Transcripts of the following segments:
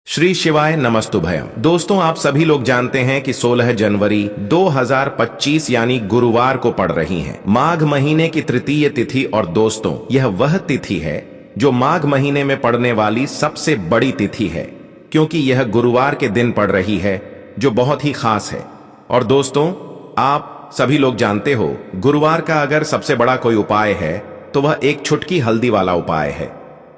श्री शिवाय नमस्तुभयम। दोस्तों, आप सभी लोग जानते हैं कि 16 जनवरी 2025 यानी गुरुवार को पड़ रही है माघ महीने की तृतीय तिथि। और दोस्तों, यह वह तिथि है जो माघ महीने में पड़ने वाली सबसे बड़ी तिथि है, क्योंकि यह गुरुवार के दिन पड़ रही है, जो बहुत ही खास है। और दोस्तों, आप सभी लोग जानते हो, गुरुवार का अगर सबसे बड़ा कोई उपाय है तो वह एक छुटकी हल्दी वाला उपाय है।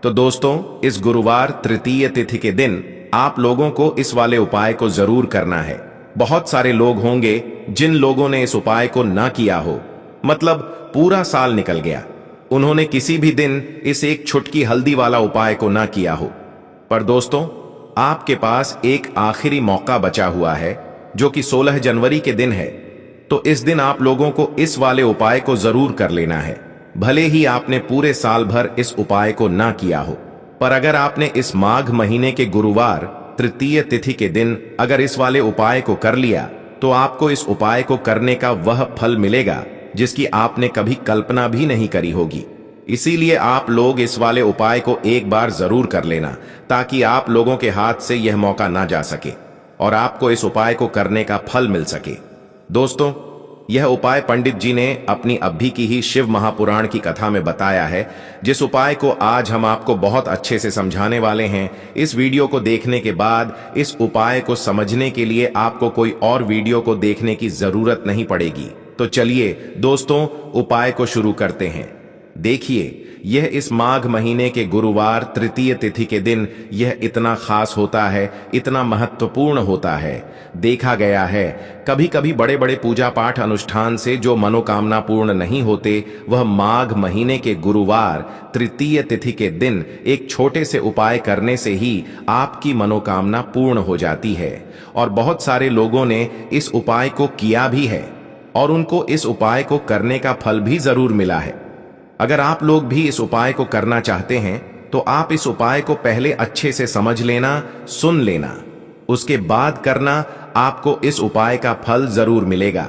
तो दोस्तों, इस गुरुवार तृतीय तिथि के दिन आप लोगों को इस वाले उपाय को जरूर करना है। बहुत सारे लोग होंगे जिन लोगों ने इस उपाय को ना किया हो, मतलब पूरा साल निकल गया, उन्होंने किसी भी दिन इस एक छुटकी हल्दी वाला उपाय को ना किया हो। पर दोस्तों, आपके पास एक आखिरी मौका बचा हुआ है, जो कि 16 जनवरी के दिन है। तो इस दिन आप लोगों को इस वाले उपाय को जरूर कर लेना है, भले ही आपने पूरे साल भर इस उपाय को ना किया हो। पर अगर आपने इस माघ महीने के गुरुवार तृतीय तिथि के दिन अगर इस वाले उपाय को कर लिया, तो आपको इस उपाय को करने का वह फल मिलेगा जिसकी आपने कभी कल्पना भी नहीं करी होगी। इसीलिए आप लोग इस वाले उपाय को एक बार जरूर कर लेना, ताकि आप लोगों के हाथ से यह मौका ना जा सके और आपको इस उपाय को करने का फल मिल सके। दोस्तों, यह उपाय पंडित जी ने अपनी अभी की ही शिव महापुराण की कथा में बताया है, जिस उपाय को आज हम आपको बहुत अच्छे से समझाने वाले हैं। इस वीडियो को देखने के बाद इस उपाय को समझने के लिए आपको कोई और वीडियो को देखने की जरूरत नहीं पड़ेगी। तो चलिए दोस्तों, उपाय को शुरू करते हैं। देखिए, यह इस माघ महीने के गुरुवार तृतीय तिथि के दिन यह इतना खास होता है, इतना महत्वपूर्ण होता है। देखा गया है, कभी कभी बड़े बड़े पूजा पाठ अनुष्ठान से जो मनोकामना पूर्ण नहीं होते, वह माघ महीने के गुरुवार तृतीय तिथि के दिन एक छोटे से उपाय करने से ही आपकी मनोकामना पूर्ण हो जाती है। और बहुत सारे लोगों ने इस उपाय को किया भी है और उनको इस उपाय को करने का फल भी जरूर मिला है। अगर आप लोग भी इस उपाय को करना चाहते हैं, तो आप इस उपाय को पहले अच्छे से समझ लेना, सुन लेना, उसके बाद करना। आपको इस उपाय का फल जरूर मिलेगा।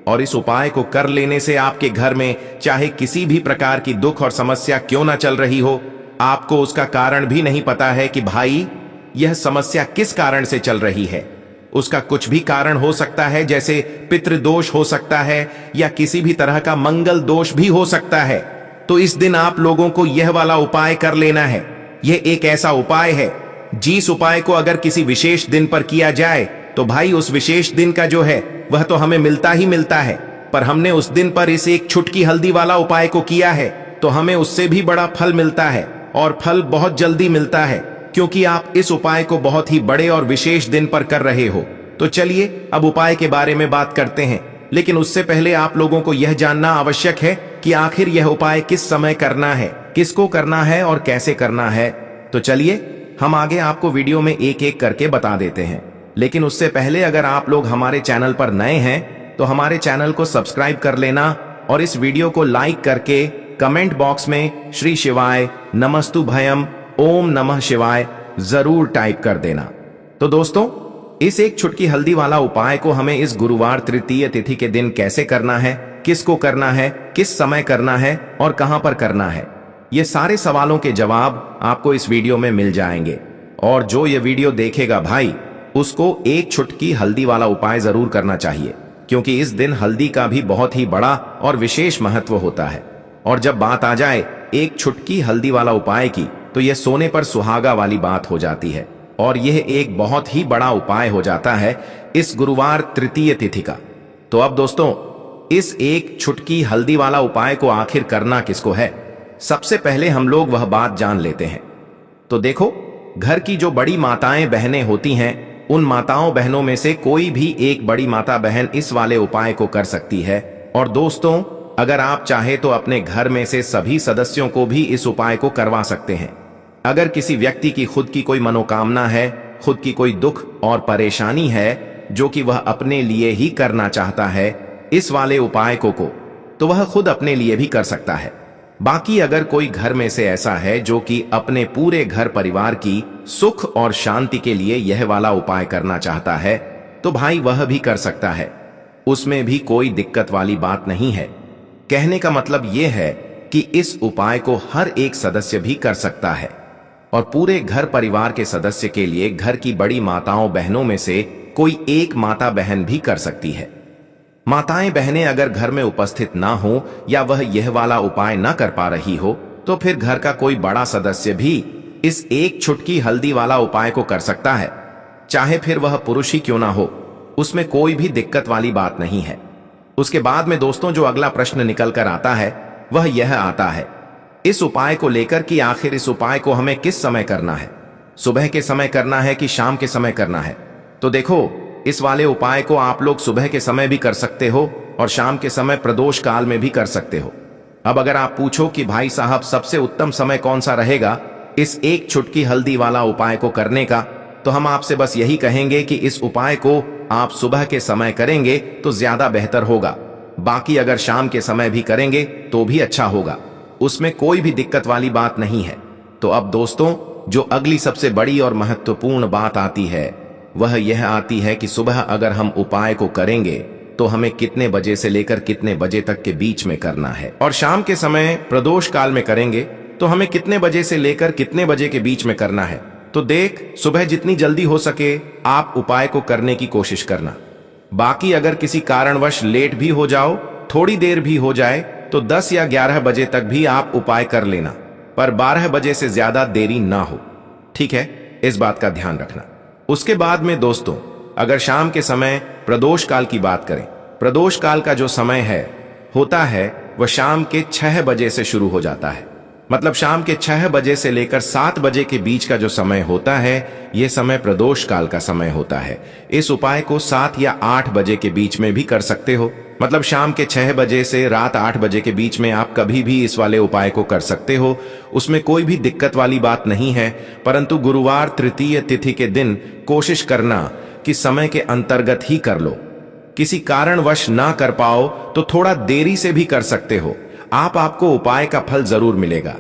और इस उपाय को कर लेने से आपके घर में चाहे किसी भी प्रकार की दुख और समस्या क्यों ना चल रही हो, आपको उसका कारण भी नहीं पता है कि भाई यह समस्या किस कारण से चल रही है। उसका कुछ भी कारण हो सकता है, जैसे पितृदोष हो सकता है या किसी भी तरह का मंगल दोष भी हो सकता है। तो इस दिन आप लोगों को यह वाला उपाय कर लेना है। यह एक ऐसा उपाय है, जिस उपाय को अगर किसी विशेष दिन पर किया जाए, तो भाई उस विशेष दिन का जो है वह तो हमें मिलता ही मिलता है। पर हमने उस दिन पर इस एक छुटकी हल्दी वाला उपाय को किया है, तो हमें उससे भी बड़ा फल मिलता है, और फल बहुत जल्दी मिलता है, क्योंकि आप इस उपाय को बहुत ही बड़े और विशेष दिन पर कर रहे हो। तो चलिए अब उपाय के बारे में बात करते हैं। लेकिन उससे पहले आप लोगों को यह जानना आवश्यक है कि आखिर यह उपाय किस समय करना है, किसको करना है और कैसे करना है। तो चलिए हम आगे आपको वीडियो में एक एक करके बता देते हैं। लेकिन उससे पहले अगर आप लोग हमारे चैनल पर नए हैं, तो हमारे चैनल को सब्सक्राइब कर लेना और इस वीडियो को लाइक करके कमेंट बॉक्स में श्री शिवाय नमस्तुभयम ओम नमः शिवाय जरूर टाइप कर देना। तो दोस्तों, इस एक छुटकी हल्दी वाला उपाय को हमें इस गुरुवार तृतीय तिथि के दिन कैसे करना है, किसको करना है, किस समय करना है और कहां पर करना है, ये सारे सवालों के जवाब आपको इस वीडियो में मिल जाएंगे। और जो ये वीडियो देखेगा भाई, उसको एक छुटकी हल्दी वाला उपाय जरूर करना चाहिए, क्योंकि इस दिन हल्दी का भी बहुत ही बड़ा और विशेष महत्व होता है। और जब बात आ जाए एक छुटकी हल्दी वाला उपाय की, तो यह सोने पर सुहागा वाली बात हो जाती है, और यह एक बहुत ही बड़ा उपाय हो जाता है इस गुरुवार तृतीय तिथि का। तो अब दोस्तों, इस एक छुटकी हल्दी वाला उपाय को आखिर करना किसको है, सबसे पहले हम लोग वह बात जान लेते हैं। तो देखो, घर की जो बड़ी माताएं बहनें होती हैं, उन माताओं बहनों में से कोई भी एक बड़ी माता बहन इस वाले उपाय को कर सकती है। और दोस्तों, अगर आप चाहे तो अपने घर में से सभी सदस्यों को भी इस उपाय को करवा सकते हैं। अगर किसी व्यक्ति की खुद की कोई मनोकामना है, खुद की कोई दुख और परेशानी है, जो कि वह अपने लिए ही करना चाहता है इस वाले उपाय को तो वह खुद अपने लिए भी कर सकता है। बाकी अगर कोई घर में से ऐसा है जो कि अपने पूरे घर परिवार की सुख और शांति के लिए यह वाला उपाय करना चाहता है, तो भाई वह भी कर सकता है। उसमें भी कोई दिक्कत वाली बात नहीं है। कहने का मतलब यह है कि इस उपाय को हर एक सदस्य भी कर सकता है। और पूरे घर परिवार के सदस्य के लिए घर की बड़ी माताओं बहनों में से कोई एक माता बहन भी कर सकती है। माताएं बहनें अगर घर में उपस्थित ना हो या वह यह वाला उपाय ना कर पा रही हो तो फिर घर का कोई बड़ा सदस्य भी इस एक चुटकी हल्दी वाला उपाय को कर सकता है, चाहे फिर वह पुरुष ही क्यों ना हो। उसमें कोई भी दिक्कत वाली बात नहीं है। उसके बाद में दोस्तों जो अगला प्रश्न निकल कर आता है वह यह आता है इस उपाय को लेकर कि आखिर इस उपाय को हमें किस समय करना है, सुबह के समय करना है कि शाम के समय करना है। तो देखो, इस वाले उपाय को आप लोग सुबह के समय भी कर सकते हो और शाम के समय प्रदोष काल में भी कर सकते हो। अब अगर आप पूछो कि भाई साहब सबसे उत्तम समय कौन सा रहेगा इस एक चुटकी हल्दी वाला उपाय को करने का, तो हम आपसे बस यही कहेंगे कि इस उपाय को आप सुबह के समय करेंगे तो ज्यादा बेहतर होगा। बाकी अगर शाम के समय भी करेंगे तो भी अच्छा होगा, उसमें कोई भी दिक्कत वाली बात नहीं है। तो अब दोस्तों जो अगली सबसे बड़ी और महत्वपूर्ण बात आती है वह यह आती है कि सुबह अगर हम उपाय को करेंगे तो हमें कितने बजे से लेकर कितने बजे तक के बीच में करना है, और शाम के समय प्रदोष काल में करेंगे तो हमें कितने बजे से लेकर कितने बजे के बीच में करना है। तो देख, सुबह जितनी जल्दी हो सके आप उपाय को करने की कोशिश करना। बाकी अगर किसी कारणवश लेट भी हो जाओ, थोड़ी देर भी हो जाए, तो 10 या 11 बजे तक भी आप उपाय कर लेना, पर 12 बजे से ज्यादा देरी ना हो। ठीक है, इस बात का ध्यान रखना। उसके बाद में दोस्तों अगर शाम के समय प्रदोष काल की बात करें, प्रदोष काल का जो समय होता है वह शाम के 6 बजे से शुरू हो जाता है। मतलब शाम के 6 बजे से लेकर 7 बजे के बीच का जो समय होता है यह समय प्रदोष काल का समय होता है। इस उपाय को 7 या 8 बजे के बीच में भी कर सकते हो। मतलब शाम के 6 बजे से रात 8 बजे के बीच में आप कभी भी इस वाले उपाय को कर सकते हो, उसमें कोई भी दिक्कत वाली बात नहीं है। परंतु गुरुवार तृतीय तिथि के दिन कोशिश करना कि समय के अंतर्गत ही कर लो। किसी कारणवश ना कर पाओ तो थोड़ा देरी से भी कर सकते हो, आपको उपाय का फल जरूर मिलेगा।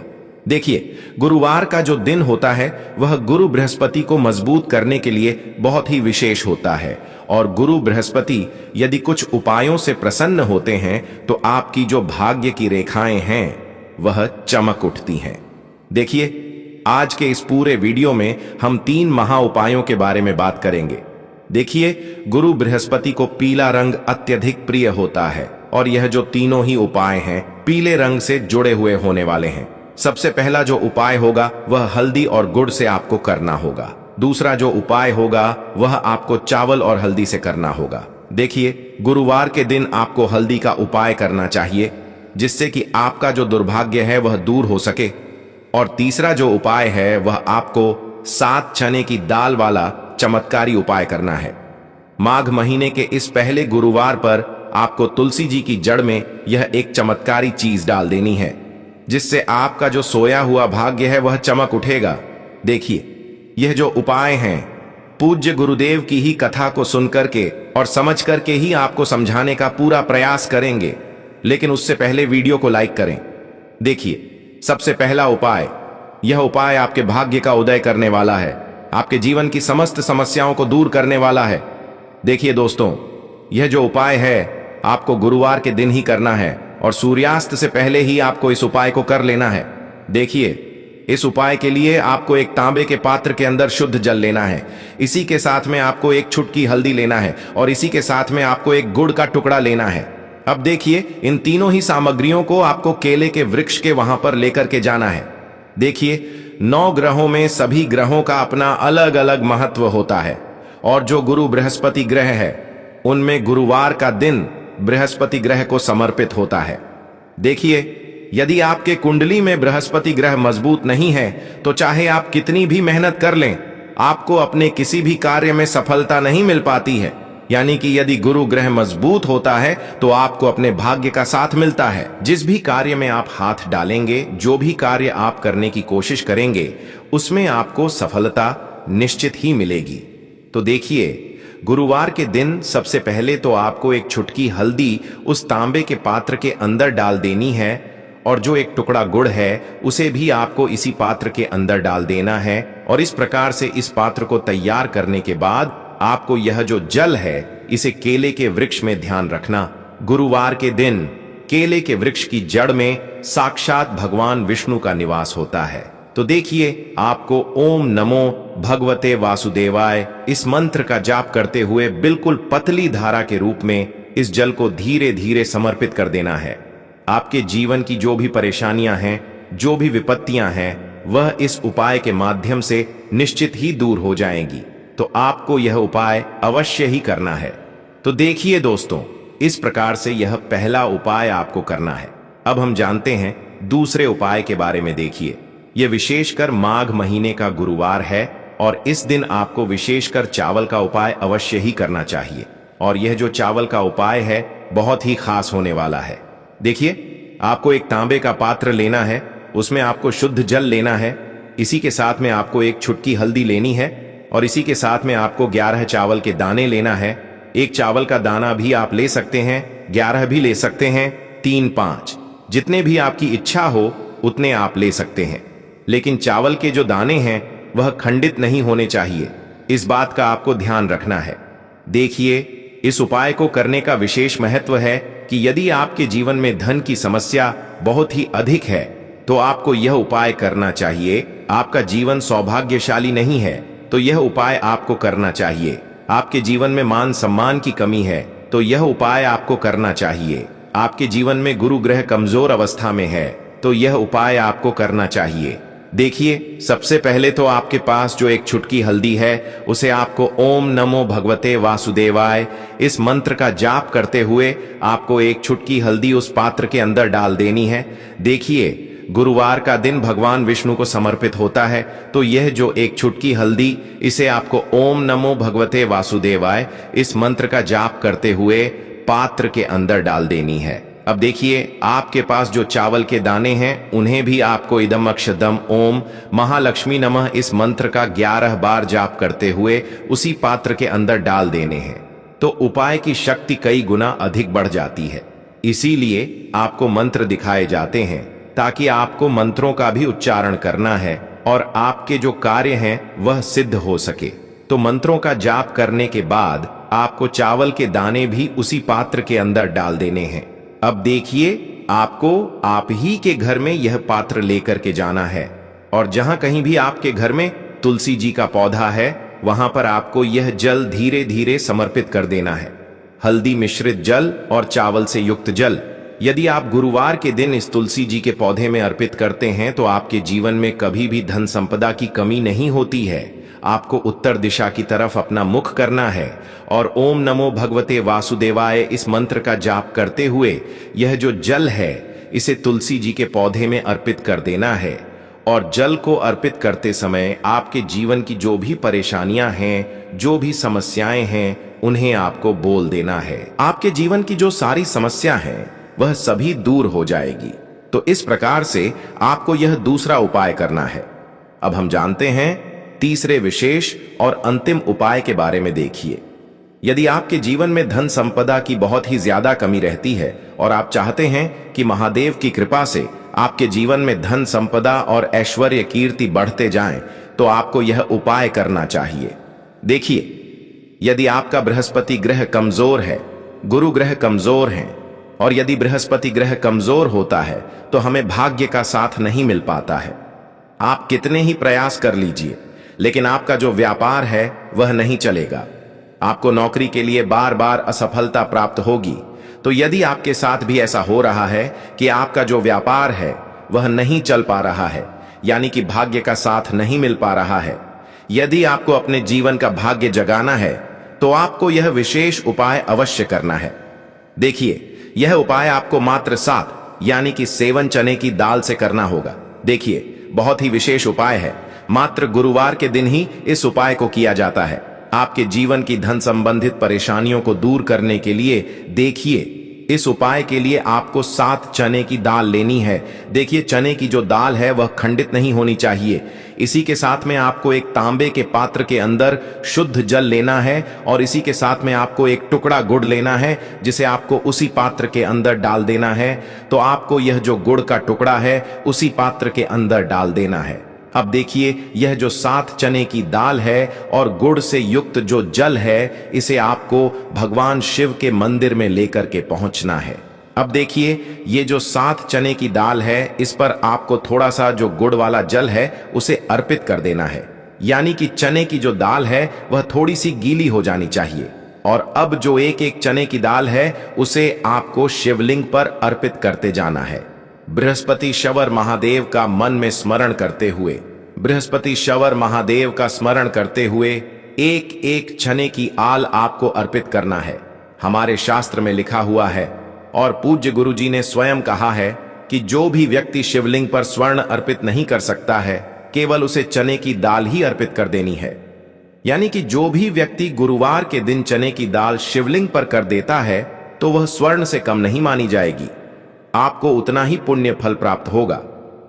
देखिए, गुरुवार का जो दिन होता है वह गुरु बृहस्पति को मजबूत करने के लिए बहुत ही विशेष होता है, और गुरु बृहस्पति यदि कुछ उपायों से प्रसन्न होते हैं तो आपकी जो भाग्य की रेखाएं हैं वह चमक उठती हैं। देखिए, आज के इस पूरे वीडियो में हम 3 महा उपायों के बारे में बात करेंगे। देखिए, गुरु बृहस्पति को पीला रंग अत्यधिक प्रिय होता है और यह जो तीनों ही उपाय हैं पीले रंग से जुड़े हुए होने वाले हैं। सबसे पहला जो उपाय होगा वह हल्दी और गुड़ से आपको करना होगा। दूसरा जो उपाय होगा वह आपको चावल और हल्दी से करना होगा। देखिए, गुरुवार के दिन आपको हल्दी का उपाय करना चाहिए जिससे कि आपका जो दुर्भाग्य है वह दूर हो सके। और तीसरा जो उपाय है वह आपको 7 चने की दाल वाला चमत्कारी उपाय करना है। माघ महीने के इस पहले गुरुवार पर आपको तुलसी जी की जड़ में यह एक चमत्कारी चीज डाल देनी है जिससे आपका जो सोया हुआ भाग्य है वह चमक उठेगा। देखिए, यह जो उपाय हैं पूज्य गुरुदेव की ही कथा को सुनकर के और समझ करके ही आपको समझाने का पूरा प्रयास करेंगे, लेकिन उससे पहले वीडियो को लाइक करें। देखिए, सबसे पहला उपाय, यह उपाय आपके भाग्य का उदय करने वाला है, आपके जीवन की समस्त समस्याओं को दूर करने वाला है। देखिए दोस्तों, यह जो उपाय है आपको गुरुवार के दिन ही करना है और सूर्यास्त से पहले ही आपको इस उपाय को कर लेना है। देखिए, इस उपाय के लिए आपको एक तांबे के पात्र के अंदर शुद्ध जल लेना है, इसी के साथ में आपको एक चुटकी हल्दी लेना है और इसी के साथ में आपको एक गुड़ का टुकड़ा लेना है। अब देखिए, इन तीनों ही सामग्रियों को आपको केले के वृक्ष के वहां पर लेकर के जाना है। देखिए, 9 ग्रहों में सभी ग्रहों का अपना अलग अलग महत्व होता है और जो गुरु बृहस्पति ग्रह है उनमें गुरुवार का दिन बृहस्पति ग्रह को समर्पित होता है। देखिए, यदि आपके कुंडली में बृहस्पति ग्रह मजबूत नहीं है तो चाहे आप कितनी भी मेहनत कर लें, आपको अपने किसी भी कार्य में सफलता नहीं मिल पाती है। यानी कि यदि गुरु ग्रह मजबूत होता है तो आपको अपने भाग्य का साथ मिलता है। जिस भी कार्य में आप हाथ डालेंगे, जो भी कार्य आप करने की कोशिश करेंगे, उसमें आपको सफलता निश्चित ही मिलेगी। तो देखिए, गुरुवार के दिन सबसे पहले तो आपको एक चुटकी हल्दी उस तांबे के पात्र के अंदर डाल देनी है और जो एक टुकड़ा गुड़ है उसे भी आपको इसी पात्र के अंदर डाल देना है। और इस प्रकार से इस पात्र को तैयार करने के बाद आपको यह जो जल है इसे केले के वृक्ष में ध्यान रखना। गुरुवार के दिन केले के वृक्ष की जड़ में साक्षात भगवान विष्णु का निवास होता है। तो देखिए, आपको ओम नमो भगवते वासुदेवाय इस मंत्र का जाप करते हुए बिल्कुल पतली धारा के रूप में इस जल को धीरे धीरे समर्पित कर देना है। आपके जीवन की जो भी परेशानियां हैं, जो भी विपत्तियां हैं, वह इस उपाय के माध्यम से निश्चित ही दूर हो जाएंगी। तो आपको यह उपाय अवश्य ही करना है। तो देखिए दोस्तों, इस प्रकार से यह पहला उपाय आपको करना है। अब हम जानते हैं दूसरे उपाय के बारे में। देखिए, यह विशेषकर माघ महीने का गुरुवार है और इस दिन आपको विशेषकर चावल का उपाय अवश्य ही करना चाहिए। और यह जो चावल का उपाय है बहुत ही खास होने वाला है। देखिए, आपको एक तांबे का पात्र लेना है, उसमें आपको शुद्ध जल लेना है, इसी के साथ में आपको एक चुटकी हल्दी लेनी है और इसी के साथ में आपको 11 चावल के दाने लेना है। एक चावल का दाना भी आप ले सकते हैं, 11 भी ले सकते हैं, 3, 5 जितने भी आपकी इच्छा हो उतने आप ले सकते हैं। लेकिन चावल के जो दाने हैं वह खंडित नहीं होने चाहिए, इस बात का आपको ध्यान रखना है। देखिए, इस उपाय को करने का विशेष महत्व है कि यदि आपके जीवन में धन की समस्या बहुत ही अधिक है तो आपको यह उपाय करना चाहिए। आपका जीवन सौभाग्यशाली नहीं है तो यह उपाय आपको करना चाहिए। आपके जीवन में मान सम्मान की कमी है तो यह उपाय आपको करना चाहिए। आपके जीवन में गुरु ग्रह कमजोर अवस्था में है तो यह उपाय आपको करना चाहिए। देखिए, सबसे पहले तो आपके पास जो एक चुटकी हल्दी है उसे आपको ओम नमो भगवते वासुदेवाय इस मंत्र का जाप करते हुए आपको एक चुटकी हल्दी उस पात्र के अंदर डाल देनी है। देखिए, गुरुवार का दिन भगवान विष्णु को समर्पित होता है तो यह जो एक चुटकी हल्दी, इसे आपको ओम नमो भगवते वासुदेवाय इस मंत्र का जाप करते हुए पात्र के अंदर डाल देनी है। अब देखिए, आपके पास जो चावल के दाने हैं उन्हें भी आपको इदम अक्षदम ओम महालक्ष्मी नमः इस मंत्र का 11 बार जाप करते हुए उसी पात्र के अंदर डाल देने हैं। तो उपाय की शक्ति कई गुना अधिक बढ़ जाती है। इसीलिए आपको मंत्र दिखाए जाते हैं ताकि आपको मंत्रों का भी उच्चारण करना है और आपके जो कार्य हैं वह सिद्ध हो सके। तो मंत्रों का जाप करने के बाद आपको चावल के दाने भी उसी पात्र के अंदर डाल देने हैं। अब देखिए, आपको आप ही के घर में यह पात्र लेकर के जाना है और जहां कहीं भी आपके घर में तुलसी जी का पौधा है वहां पर आपको यह जल धीरे धीरे समर्पित कर देना है। हल्दी मिश्रित जल और चावल से युक्त जल यदि आप गुरुवार के दिन इस तुलसी जी के पौधे में अर्पित करते हैं तो आपके जीवन में कभी भी धन संपदा की कमी नहीं होती है। आपको उत्तर दिशा की तरफ अपना मुख करना है और ओम नमो भगवते वासुदेवाय इस मंत्र का जाप करते हुए यह जो जल है इसे तुलसी जी के पौधे में अर्पित कर देना है। और जल को अर्पित करते समय आपके जीवन की जो भी परेशानियां हैं, जो भी समस्याएं हैं, उन्हें आपको बोल देना है। आपके जीवन की जो सारी समस्या है वह सभी दूर हो जाएगी। तो इस प्रकार से आपको यह दूसरा उपाय करना है। अब हम जानते हैं तीसरे विशेष और अंतिम उपाय के बारे में। देखिए, यदि आपके जीवन में धन संपदा की बहुत ही ज्यादा कमी रहती है और आप चाहते हैं कि महादेव की कृपा से आपके जीवन में धन संपदा और ऐश्वर्य कीर्ति बढ़ते जाएं, तो आपको यह उपाय करना चाहिए। देखिए, यदि आपका बृहस्पति ग्रह कमजोर है, गुरु ग्रह कमजोर है और यदि बृहस्पति ग्रह कमजोर होता है तो हमें भाग्य का साथ नहीं मिल पाता है। आप कितने ही प्रयास कर लीजिए लेकिन आपका जो व्यापार है वह नहीं चलेगा। आपको नौकरी के लिए बार बार असफलता प्राप्त होगी। तो यदि आपके साथ भी ऐसा हो रहा है कि आपका जो व्यापार है वह नहीं चल पा रहा है, यानी कि भाग्य का साथ नहीं मिल पा रहा है, यदि आपको अपने जीवन का भाग्य जगाना है तो आपको यह विशेष उपाय अवश्य करना है। देखिए, यह उपाय आपको मात्र 7 यानी कि 7 चने की दाल से करना होगा। देखिए, बहुत ही विशेष उपाय है। मात्र गुरुवार के दिन ही इस उपाय को किया जाता है। आपके जीवन की धन संबंधित परेशानियों को दूर करने के लिए देखिए, इस उपाय के लिए आपको 7 चने की दाल लेनी है। देखिए, चने की जो दाल है वह खंडित नहीं होनी चाहिए। इसी के साथ में आपको एक तांबे के पात्र के अंदर शुद्ध जल लेना है और इसी के साथ में आपको एक टुकड़ा गुड़ लेना है जिसे आपको उसी पात्र के अंदर डाल देना है। तो आपको यह जो गुड़ का टुकड़ा है उसी पात्र के अंदर डाल देना है। अब देखिए, यह जो 7 चने की दाल है और गुड़ से युक्त जो जल है, इसे आपको भगवान शिव के मंदिर में लेकर के पहुंचना है। अब देखिए, ये जो 7 चने की दाल है, इस पर आपको थोड़ा सा जो गुड़ वाला जल है उसे अर्पित कर देना है। यानी कि चने की जो दाल है वह थोड़ी सी गीली हो जानी चाहिए। और अब जो एक एक चने की दाल है उसे आपको शिवलिंग पर अर्पित करते जाना है। बृहस्पति शवर महादेव का मन में स्मरण करते हुए, बृहस्पति शवर महादेव का स्मरण करते हुए एक एक चने की आल आपको अर्पित करना है। हमारे शास्त्र में लिखा हुआ है और पूज्य गुरुजी ने स्वयं कहा है कि जो भी व्यक्ति शिवलिंग पर स्वर्ण अर्पित नहीं कर सकता है, केवल उसे चने की दाल ही अर्पित कर देनी है। यानी कि जो भी व्यक्ति गुरुवार के दिन चने की दाल शिवलिंग पर कर देता है तो वह स्वर्ण से कम नहीं मानी जाएगी, आपको उतना ही पुण्य फल प्राप्त होगा।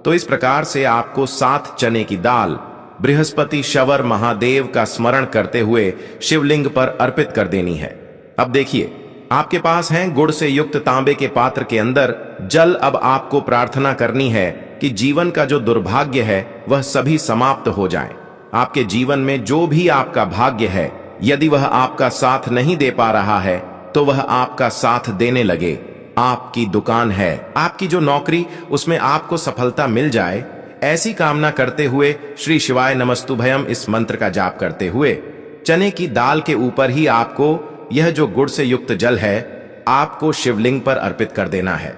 तो इस प्रकार से आपको 7 चने की दाल बृहस्पति शवर महादेव का स्मरण करते हुए शिवलिंग पर अर्पित कर देनी है। अब देखिए, आपके पास है गुड़ से युक्त तांबे के पात्र के अंदर जल। अब आपको प्रार्थना करनी है कि जीवन का जो दुर्भाग्य है वह सभी समाप्त हो जाए। आपके जीवन में जो भी आपका भाग्य है, यदि वह आपका साथ नहीं दे पा रहा है तो वह आपका साथ देने लगे। आपकी दुकान है, आपकी जो नौकरी, उसमें आपको सफलता मिल जाए, ऐसी कामना करते हुए श्री शिवाय नमस्तुभयम इस मंत्र का जाप करते हुए चने की दाल के ऊपर ही आपको यह जो गुड़ से युक्त जल है आपको शिवलिंग पर अर्पित कर देना है।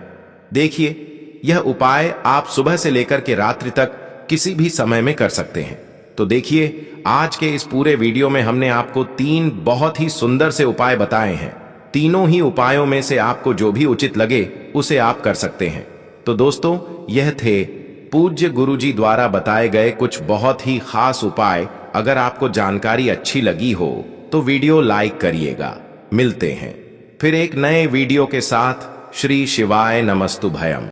देखिए, यह उपाय आप सुबह से लेकर के रात्रि तक किसी भी समय में कर सकते हैं। तो देखिए, आज के इस पूरे वीडियो में हमने आपको 3 बहुत ही सुंदर से उपाय बताए हैं। तीनों ही उपायों में से आपको जो भी उचित लगे उसे आप कर सकते हैं। तो दोस्तों, यह थे पूज्य गुरुजी द्वारा बताए गए कुछ बहुत ही खास उपाय। अगर आपको जानकारी अच्छी लगी हो तो वीडियो लाइक करिएगा। मिलते हैं फिर एक नए वीडियो के साथ। श्री शिवाय नमस्तुभयम।